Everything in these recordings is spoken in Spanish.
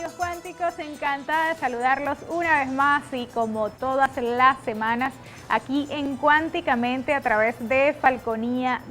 amigos cuánticos, encantada de saludarlos una vez más y como todas las semanas aquí en Cuánticamente a través de Falconía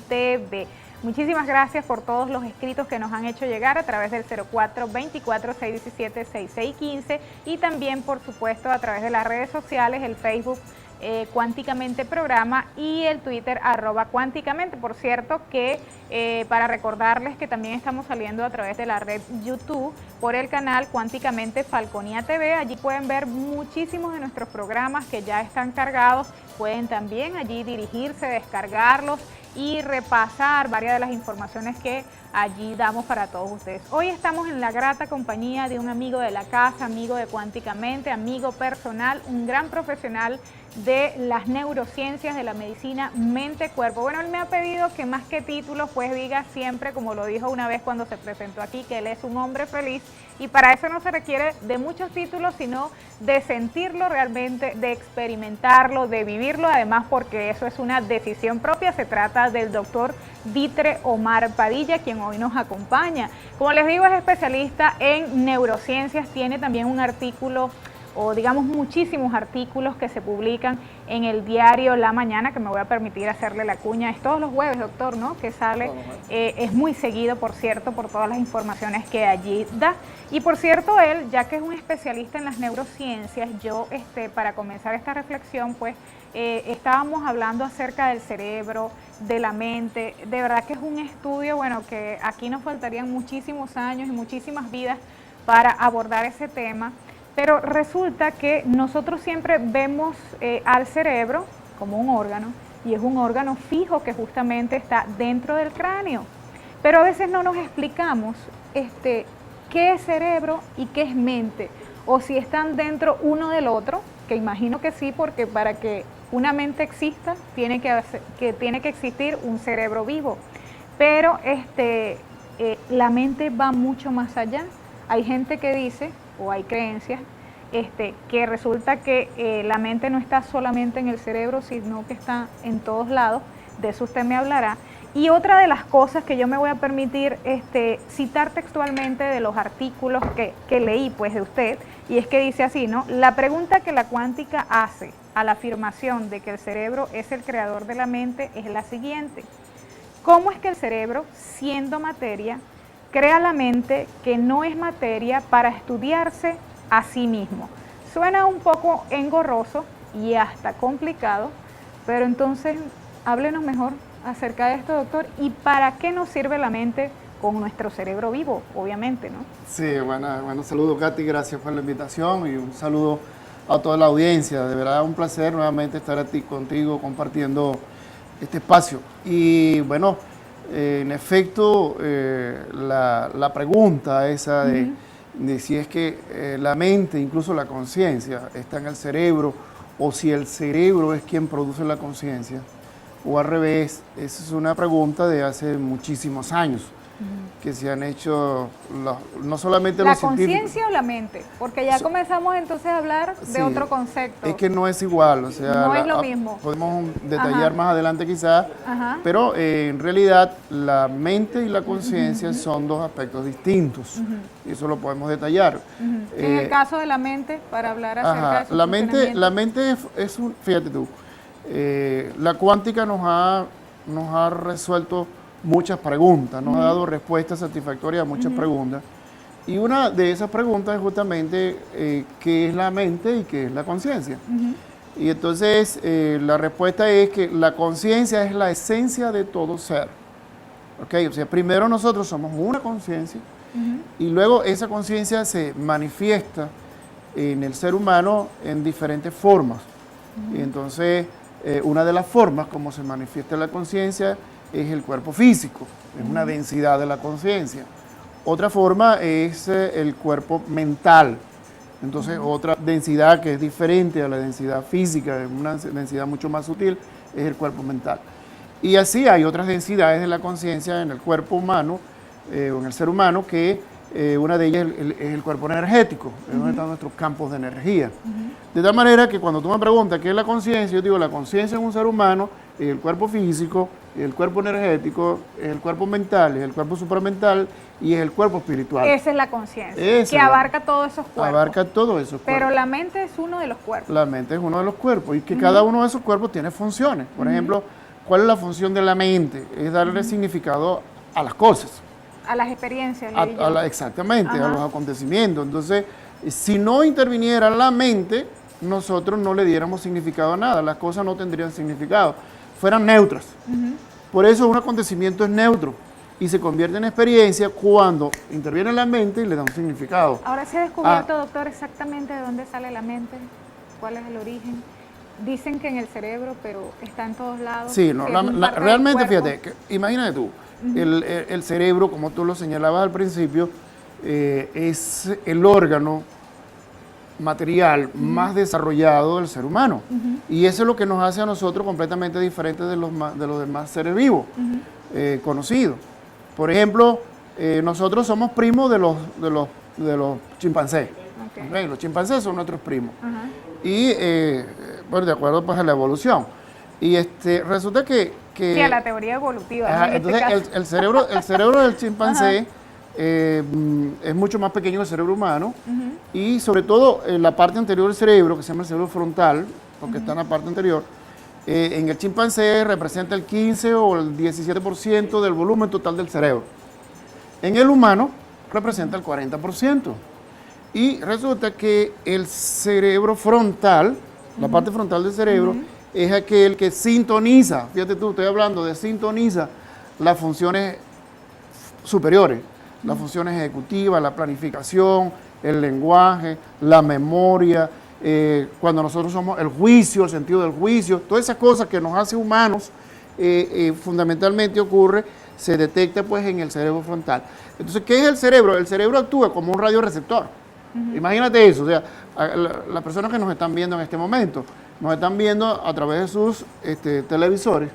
TV. Muchísimas gracias por todos los escritos que nos han hecho llegar a través del 0424-617-6615 y también por supuesto a través de las redes sociales, el Facebook Cuánticamente Programa y el Twitter @Cuánticamente. Por cierto que para recordarles que también estamos saliendo a través de la red YouTube por el canal Cuánticamente Falconía TV. Allí pueden ver muchísimos de nuestros programas que ya están cargados. Pueden también allí dirigirse, descargarlos y repasar varias de las informaciones que allí damos para todos ustedes. Hoy estamos en la grata compañía de un amigo de la casa, amigo de Cuánticamente, amigo personal, un gran profesional de las neurociencias, de la medicina mente-cuerpo. Bueno, él me ha pedido que más que títulos, pues diga siempre, como lo dijo una vez cuando se presentó aquí, que él es un hombre feliz, y para eso no se requiere de muchos títulos, sino de sentirlo realmente, de experimentarlo, de vivirlo, además porque eso es una decisión propia. Se trata del doctor Ditre Omar Padilla, quien hoy nos acompaña. Como les digo, es especialista en neurociencias, tiene también un artículo, o digamos muchísimos artículos que se publican en el diario La Mañana, que me voy a permitir hacerle la cuña, es todos los jueves, doctor, ¿no? Que sale, es muy seguido, por cierto, por todas las informaciones que allí da. Y por cierto, él, ya que es un especialista en las neurociencias, yo, para comenzar esta reflexión, pues, estábamos hablando acerca del cerebro, de la mente. De verdad que es un estudio, bueno, que aquí nos faltarían muchísimos años y muchísimas vidas para abordar ese tema. Pero resulta que nosotros siempre vemos al cerebro como un órgano, y es un órgano fijo que justamente está dentro del cráneo. Pero a veces no nos explicamos qué es cerebro y qué es mente, o si están dentro uno del otro, que imagino que sí, porque para que una mente exista tiene que existir un cerebro vivo. Pero la mente va mucho más allá. Hay gente que dice, o hay creencias, que resulta que la mente no está solamente en el cerebro, sino que está en todos lados. De eso usted me hablará. Y otra de las cosas que yo me voy a permitir citar textualmente de los artículos que leí pues de usted, y es que dice así, ¿no? La pregunta que la cuántica hace a la afirmación de que el cerebro es el creador de la mente es la siguiente: ¿cómo es que el cerebro, siendo materia, crea la mente que no es materia para estudiarse a sí mismo? Suena un poco engorroso y hasta complicado, pero entonces háblenos mejor acerca de esto, doctor, y para qué nos sirve la mente con nuestro cerebro vivo, obviamente, ¿no? Sí, bueno, saludos, Katy, gracias por la invitación y un saludo a toda la audiencia. De verdad, un placer nuevamente estar aquí contigo compartiendo este espacio. Y bueno, en efecto, la pregunta esa de si es que la mente, incluso la conciencia, está en el cerebro, o si el cerebro es quien produce la conciencia, o al revés, esa es una pregunta de hace muchísimos años que se han hecho no solamente los científicos. ¿La conciencia o la mente? Porque ya comenzamos entonces a hablar de otro concepto. Es que no es igual, o sea, no es lo mismo. Podemos detallar más adelante quizás, pero en realidad la mente y la conciencia son dos aspectos distintos, y eso lo podemos detallar. En el caso de la mente, para hablar acerca de su funcionamiento. La mente es un, fíjate tú, la cuántica nos ha resuelto muchas preguntas, nos ha dado respuestas satisfactorias a muchas preguntas, y una de esas preguntas es justamente qué es la mente y qué es la conciencia. Y entonces la respuesta es que la conciencia es la esencia de todo ser. ¿Okay? O sea, primero nosotros somos una conciencia, y luego esa conciencia se manifiesta en el ser humano en diferentes formas. Y entonces una de las formas como se manifiesta la conciencia es el cuerpo físico, es una densidad de la conciencia. Otra forma es el cuerpo mental. Entonces otra densidad que es diferente a la densidad física, una densidad mucho más sutil, es el cuerpo mental. Y así hay otras densidades de la conciencia en el cuerpo humano, o en el ser humano, que una de ellas es el cuerpo energético, es donde están nuestros campos de energía. De tal manera que cuando tú me preguntas qué es la conciencia, yo digo, la conciencia en un ser humano el cuerpo físico, el cuerpo energético, el cuerpo mental, el cuerpo supramental y el cuerpo espiritual. Esa es la conciencia, que abarca todos esos cuerpos. Abarca todos esos cuerpos. Pero la mente es uno de los cuerpos. La mente es uno de los cuerpos y que cada uno de esos cuerpos tiene funciones. Por ejemplo, ¿cuál es la función de la mente? Es darle significado a las cosas. A las experiencias. Exactamente, a los acontecimientos. Entonces, si no interviniera la mente, nosotros no le diéramos significado a nada, las cosas no tendrían significado, fueran neutras. Por eso un acontecimiento es neutro y se convierte en experiencia cuando interviene la mente y le da un significado. Ahora se ha descubierto, doctor, exactamente de dónde sale la mente, cuál es el origen. Dicen que en el cerebro, pero está en todos lados. Sí, no, realmente, fíjate, imagínate tú, el cerebro, como tú lo señalabas al principio, es el órgano material más desarrollado del ser humano. Y eso es lo que nos hace a nosotros completamente diferentes de los demás seres vivos conocidos. Por ejemplo, nosotros somos primos de los chimpancés. Okay. Los chimpancés son nuestros primos. Y, bueno, de acuerdo pues a la evolución. Y resulta que sí, a la teoría evolutiva. Entonces, el cerebro del chimpancé es mucho más pequeño que el cerebro humano y sobre todo la parte anterior del cerebro, que se llama el cerebro frontal, porque está en la parte anterior, en el chimpancé representa el 15 o el 17% del volumen total del cerebro. En el humano representa el 40%. Y resulta que el cerebro frontal, la parte frontal del cerebro, es aquel que sintoniza, fíjate tú, estoy hablando de sintoniza las funciones superiores, las funciones ejecutivas, la planificación, el lenguaje, la memoria, cuando nosotros somos el juicio, el sentido del juicio, todas esas cosas que nos hace humanos, fundamentalmente ocurre, se detecta pues en el cerebro frontal. Entonces, ¿qué es el cerebro? El cerebro actúa como un radioreceptor. Imagínate eso, o sea, las personas que nos están viendo en este momento, nos están viendo a través de sus televisores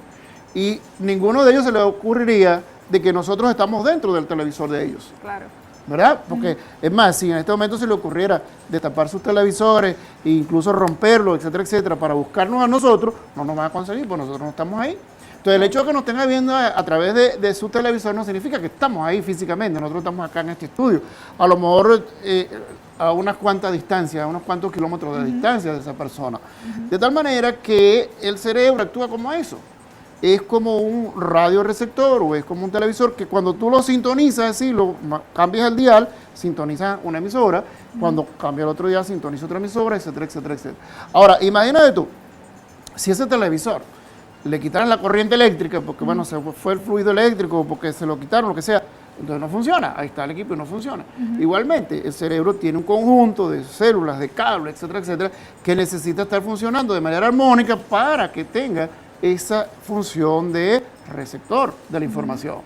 y ninguno de ellos se les ocurriría de que nosotros estamos dentro del televisor de ellos. Claro. ¿Verdad? Porque, es más, si en este momento se le ocurriera destapar sus televisores e incluso romperlos, etcétera, etcétera, para buscarnos a nosotros, no nos van a conseguir, porque nosotros no estamos ahí. Entonces, el hecho de que nos estén viendo a través de su televisor no significa que estamos ahí físicamente, nosotros estamos acá en este estudio. A lo mejor a unas cuantas distancias, a unos cuantos kilómetros de distancia de esa persona. De tal manera que el cerebro actúa como eso. Es como un radioreceptor o es como un televisor que cuando tú lo sintonizas, así, cambias el dial, sintoniza una emisora, cuando cambia el otro dial, sintoniza otra emisora, etcétera, etcétera, etcétera. Ahora, imagínate tú, si ese televisor le quitaran la corriente eléctrica, porque bueno, se fue el fluido eléctrico, porque se lo quitaron, lo que sea, entonces no funciona, ahí está el equipo y no funciona. Igualmente, el cerebro tiene un conjunto de células, de cables, etcétera, etcétera, que necesita estar funcionando de manera armónica para que tenga esa función de receptor de la información.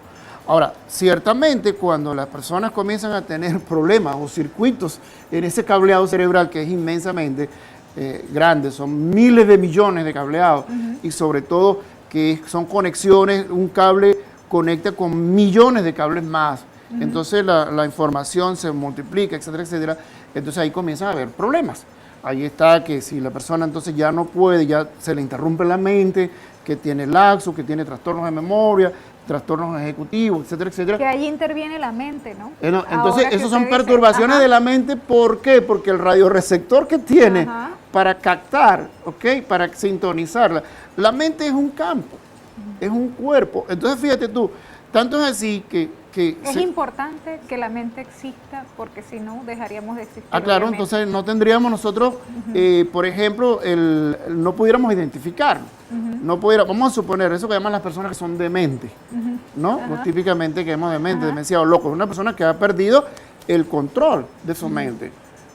Ahora, ciertamente cuando las personas comienzan a tener problemas o circuitos en ese cableado cerebral que es inmensamente grande, son miles de millones de cableados y sobre todo que son conexiones, un cable conecta con millones de cables más, entonces la información se multiplica, etcétera, etcétera, entonces ahí comienzan a haber problemas. Ahí está que si la persona entonces ya no puede, ya se le interrumpe la mente, que tiene laxo, que tiene trastornos de memoria, trastornos ejecutivos, etcétera, etcétera. Que ahí interviene la mente, ¿no? Entonces, esas son perturbaciones de la mente, ¿por qué? Porque el radioreceptor que tiene para captar, ¿ok? Para sintonizarla, la mente es un campo, es un cuerpo. Entonces, fíjate tú, tanto es así que es importante que la mente exista porque si no dejaríamos de existir. Claro, obviamente. Entonces no tendríamos nosotros, por ejemplo, no pudiéramos identificar, no pudiéramos, vamos a suponer, eso que llaman las personas que son dementes, ¿no? Pues, típicamente que llamamos demente, demenciado, loco, es una persona que ha perdido el control de su mente,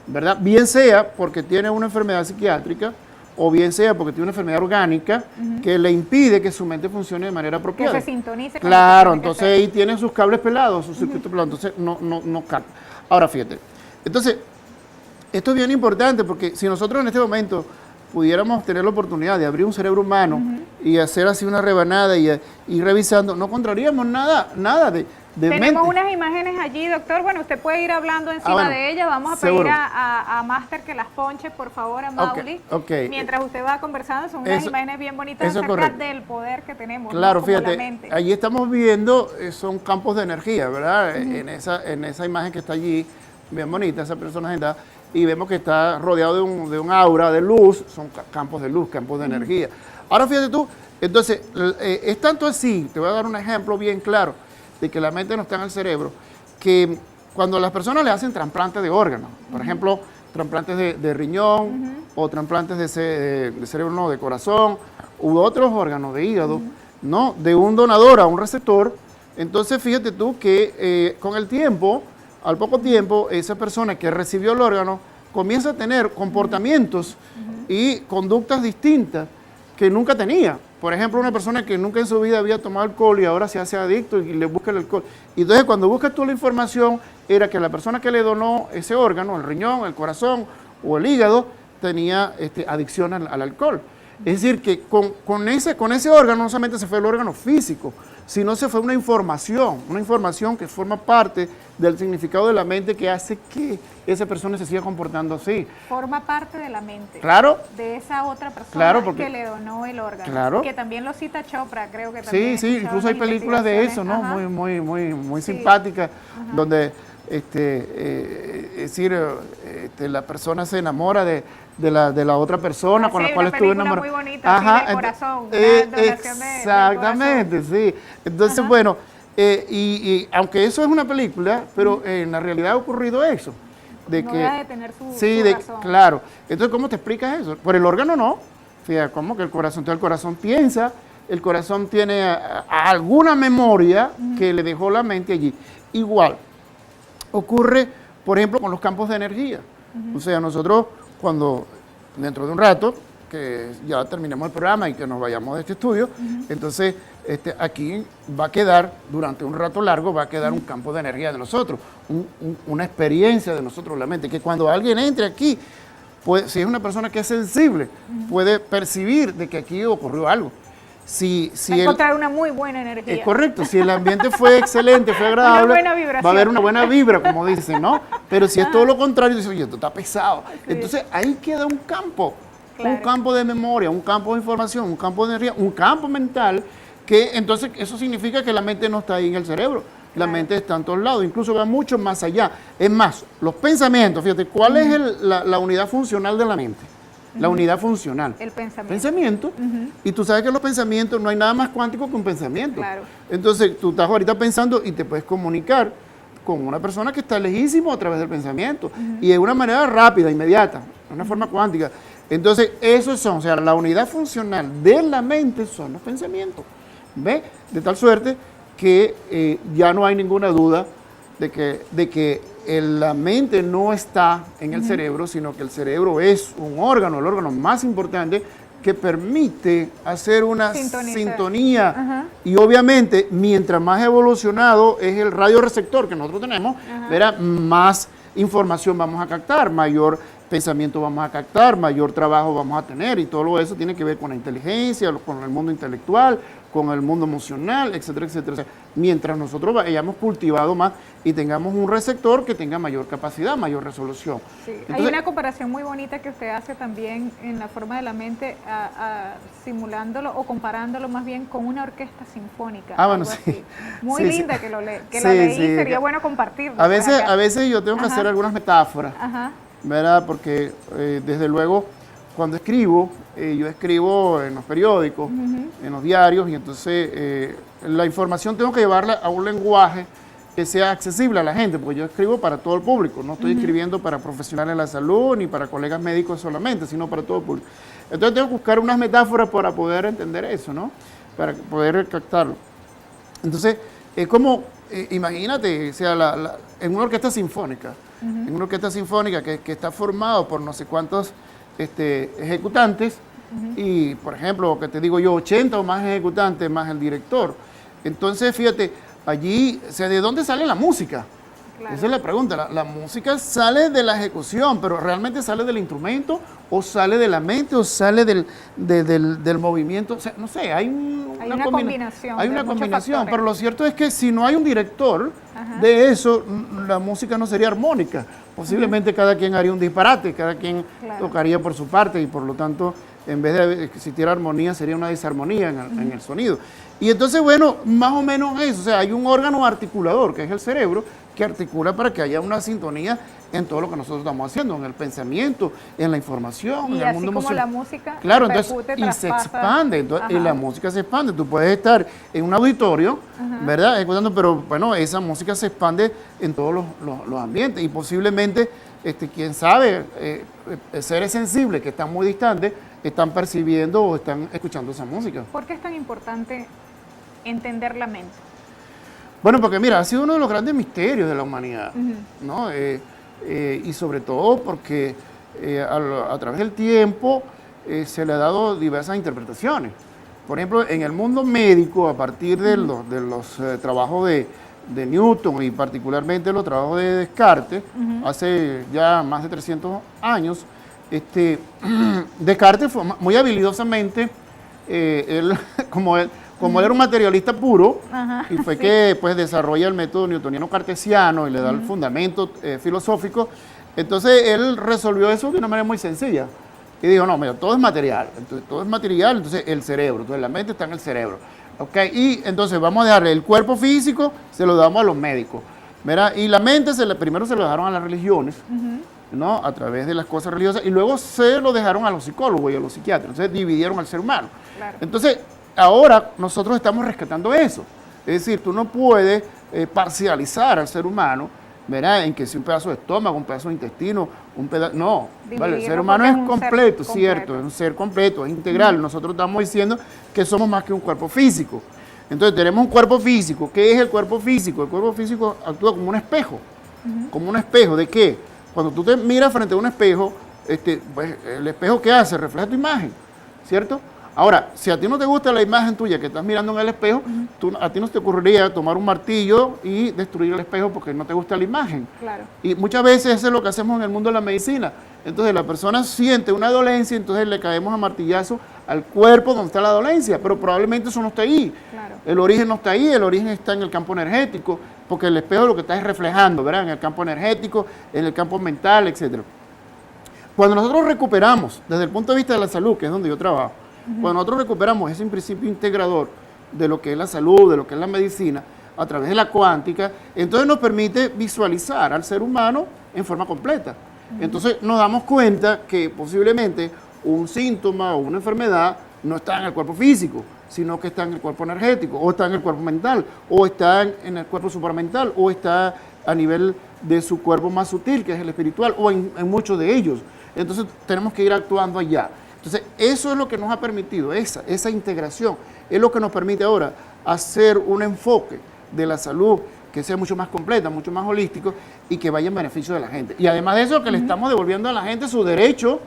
¿verdad? Bien sea porque tiene una enfermedad psiquiátrica, o bien sea porque tiene una enfermedad orgánica que le impide que su mente funcione de manera apropiada. Que se sintonice. Claro, entonces ahí tienen sus cables pelados, sus circuitos pelados, entonces no capta. Ahora fíjate, entonces esto es bien importante porque si nosotros en este momento pudiéramos tener la oportunidad de abrir un cerebro humano y hacer así una rebanada y revisando, no encontraríamos nada de Tenemos mente. unas imágenes allí, doctor. Bueno, usted puede ir hablando encima de ellas. Vamos a pedir seguro. a Máster que las ponche, por favor, a Mauli. Ok. Mientras usted va conversando, son unas imágenes bien bonitas eso es acerca correcto. del poder que tenemos. Claro, ¿no? Como la fíjate, mente. allí estamos viendo, son campos de energía, ¿verdad? En esa imagen que está allí, bien bonita, esa persona sentada, y vemos que está rodeado de un aura de luz, son campos de luz, campos de energía. Ahora fíjate tú, entonces, es tanto así, te voy a dar un ejemplo bien claro, de que la mente no está en el cerebro, que cuando las personas le hacen trasplantes de órganos, por ejemplo, trasplantes de riñón o trasplantes de cerebro, no, de corazón, u otros órganos de hígado, ¿no? De un donador a un receptor, entonces fíjate tú que con el tiempo, al poco tiempo, esa persona que recibió el órgano comienza a tener comportamientos y conductas distintas que nunca tenía. Por ejemplo, una persona que nunca en su vida había tomado alcohol y ahora se hace adicto y le busca el alcohol. Y entonces cuando buscas tú la información, era que la persona que le donó ese órgano, el riñón, el corazón o el hígado, tenía adicción al alcohol. Es decir, que con ese órgano no solamente se fue el órgano físico, sino se fue una información que forma parte del significado de la mente que hace que esa persona se siga comportando así. Forma parte de la mente. Claro. De esa otra persona Claro, porque, que le donó el órgano. Claro. Que también lo cita Chopra, creo que también. Sí, incluso hay películas de eso, ¿no? Muy sí. simpáticas, donde es decir, la persona se enamora de la otra persona con la cual estuvo enamorada. Muy bonita, así, del corazón, exactamente, sí. Entonces, bueno, y aunque eso es una película, pero en la realidad ha ocurrido eso. De no que, deja de tener su razón. Claro. Entonces, ¿cómo te explicas eso? Por el órgano no. Fíjate, ¿cómo que el corazón? Entonces, el corazón piensa, el corazón tiene alguna memoria que le dejó la mente allí. Igual, ocurre, por ejemplo, con los campos de energía. O sea, nosotros cuando dentro de un rato, que ya terminemos el programa y que nos vayamos de este estudio, entonces aquí va a quedar, durante un rato largo, va a quedar un campo de energía de nosotros, una experiencia de nosotros, la mente, que cuando alguien entre aquí, pues, si es una persona que es sensible, puede percibir de que aquí ocurrió algo. Va a encontrar una muy buena energía. Es correcto, si el ambiente fue excelente, fue agradable, va a haber una buena vibra, como dicen, ¿no? Pero si es todo lo contrario, dice, oye, esto está pesado. Sí. Entonces ahí queda un campo, un campo de memoria, un campo de información, un campo de energía, un campo mental, que entonces eso significa que la mente no está ahí en el cerebro. La mente está en todos lados, incluso va mucho más allá. Es más, los pensamientos, fíjate, ¿cuál es la unidad funcional de la mente? La unidad funcional. El pensamiento. Pensamiento. Y tú sabes que los pensamientos, no hay nada más cuántico que un pensamiento. Claro. Entonces, tú estás ahorita pensando y te puedes comunicar con una persona que está lejísimo a través del pensamiento. Y de una manera rápida, inmediata, de una forma cuántica. Entonces, esos son, o sea, la unidad funcional de la mente son los pensamientos. ¿Ves? De tal suerte que ya no hay ninguna duda de que la mente no está en el cerebro, sino que el cerebro es un órgano, el órgano más importante que permite hacer una sintonía. Y obviamente, mientras más evolucionado es el radioreceptor que nosotros tenemos, verá, más información vamos a captar, mayor pensamiento vamos a captar, mayor trabajo vamos a tener, y todo eso tiene que ver con la inteligencia, con el mundo intelectual, con el mundo emocional, etcétera, etcétera. O sea, mientras nosotros hayamos cultivado más y tengamos un receptor que tenga mayor capacidad, mayor resolución. Sí. Entonces, hay una comparación muy bonita que usted hace también en la forma de la mente, simulándolo o comparándolo más bien con una orquesta sinfónica. Bueno, sí. Muy linda que la leí, sería bueno compartirlo. A veces yo tengo que hacer algunas metáforas, ¿verdad? Porque desde luego cuando escribo, yo escribo en los periódicos, en los diarios, y entonces la información tengo que llevarla a un lenguaje que sea accesible a la gente, porque yo escribo para todo el público, no estoy escribiendo para profesionales de la salud ni para colegas médicos solamente, sino para todo el público. Entonces tengo que buscar unas metáforas para poder entender eso, ¿no? Para poder captarlo. Entonces, es como, imagínate, o sea, en una orquesta sinfónica, que está formado por no sé cuántos ejecutantes, y por ejemplo, que te digo yo, 80 o más ejecutantes más el director. Entonces, fíjate, allí, o sea, ¿de dónde sale la música? Claro. Esa es la pregunta. La música sale de la ejecución, pero ¿realmente sale del instrumento o sale de la mente o sale del movimiento? O sea, no sé, hay una combinación. Hay de una muchos combinación, factores. pero lo cierto es que si no hay un director Ajá. de eso, la música no sería armónica. Posiblemente cada quien haría un disparate, cada quien Claro. tocaría por su parte y por lo tanto, en vez de que existiera armonía, sería una disarmonía en el sonido. Y entonces, bueno, más o menos eso. O sea, hay un órgano articulador, que es el cerebro, que articula para que haya una sintonía en todo lo que nosotros estamos haciendo, en el pensamiento, en la información, Y en el así mundo como emocional. la música Claro, repercute, entonces, y se traspasa. expande, entonces, y Ajá. la música se expande. Tú puedes estar en un auditorio, ¿verdad? Escuchando, pero bueno, esa música se expande en todos los ambientes y posiblemente, quién sabe, seres sensibles que están muy distantes están percibiendo o están escuchando esa música. ¿Por qué es tan importante entender la mente? Bueno, porque mira, ha sido uno de los grandes misterios de la humanidad, ¿no? Y sobre todo porque a través del tiempo se le ha dado diversas interpretaciones. Por ejemplo, en el mundo médico, a partir de los trabajos de Newton y particularmente los trabajos de Descartes, hace ya más de 300 años, Descartes fue muy habilidosamente, como él era un materialista puro, Ajá, y fue sí. que pues desarrolla el método newtoniano cartesiano y le da el fundamento filosófico, entonces él resolvió eso de una manera muy sencilla. Y dijo, no, mira, todo es material, entonces todo es material, entonces el cerebro, entonces la mente está en el cerebro. ¿Okay? Y entonces vamos a dejarle el cuerpo físico, se lo damos a los médicos, ¿verdad? Y la mente primero se lo dejaron a las religiones, ¿no? A través de las cosas religiosas, y luego se lo dejaron a los psicólogos y a los psiquiatras, entonces dividieron al ser humano. Claro. Entonces, ahora nosotros estamos rescatando eso. Es decir, tú no puedes parcializar al ser humano, ¿verdad? En que si un pedazo de estómago, un pedazo de intestino, un pedazo... No, ¿vale? El ser humano es completo, ¿cierto? Es un ser completo, es integral. Nosotros estamos diciendo que somos más que un cuerpo físico. Entonces tenemos un cuerpo físico. ¿Qué es el cuerpo físico? El cuerpo físico actúa como un espejo. ¿Como un espejo de qué? Cuando tú te miras frente a un espejo, pues, el espejo ¿qué hace? Refleja tu imagen, ¿cierto? Ahora, si a ti no te gusta la imagen tuya que estás mirando en el espejo, a ti no te ocurriría tomar un martillo y destruir el espejo porque no te gusta la imagen. Claro. Y muchas veces eso es lo que hacemos en el mundo de la medicina. Entonces la persona siente una dolencia, entonces le caemos a martillazo al cuerpo donde está la dolencia, pero probablemente eso no está ahí. Claro. El origen no está ahí, el origen está en el campo energético, porque el espejo lo que está es reflejando, ¿verdad? En el campo energético, en el campo mental, etc. Cuando nosotros recuperamos, desde el punto de vista de la salud, que es donde yo trabajo, cuando nosotros recuperamos ese principio integrador de lo que es la salud, de lo que es la medicina, a través de la cuántica, entonces nos permite visualizar al ser humano en forma completa. Entonces nos damos cuenta que posiblemente un síntoma o una enfermedad no está en el cuerpo físico, sino que está en el cuerpo energético, o está en el cuerpo mental, o está en el cuerpo supramental, o está a nivel de su cuerpo más sutil, que es el espiritual, o en muchos de ellos. Entonces tenemos que ir actuando allá. Entonces, eso es lo que nos ha permitido, esa integración, es lo que nos permite ahora hacer un enfoque de la salud que sea mucho más completa, mucho más holístico y que vaya en beneficio de la gente. Y además de eso, que le estamos devolviendo a la gente su derecho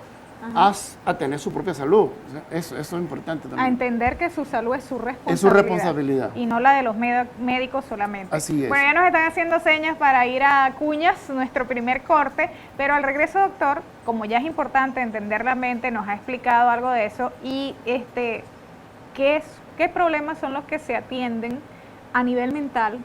a tener su propia salud. Eso es importante también. A entender que su salud es su responsabilidad. Es su responsabilidad. Y no la de los médicos solamente. Así es. Bueno, ya nos están haciendo señas para ir a cuñas, nuestro primer corte, pero al regreso, doctor, como ya es importante entender la mente, nos ha explicado algo de eso y qué problemas son los que se atienden a nivel mental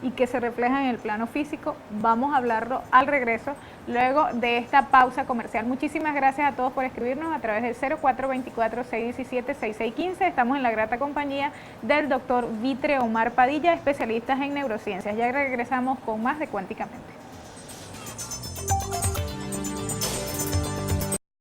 y que se reflejan en el plano físico. Vamos a hablarlo al regreso, luego de esta pausa comercial. Muchísimas gracias a todos por escribirnos a través del 0424-617-6615. Estamos en la grata compañía del doctor Vitre Omar Padilla, especialistas en neurociencias. Ya regresamos con más de Cuánticamente.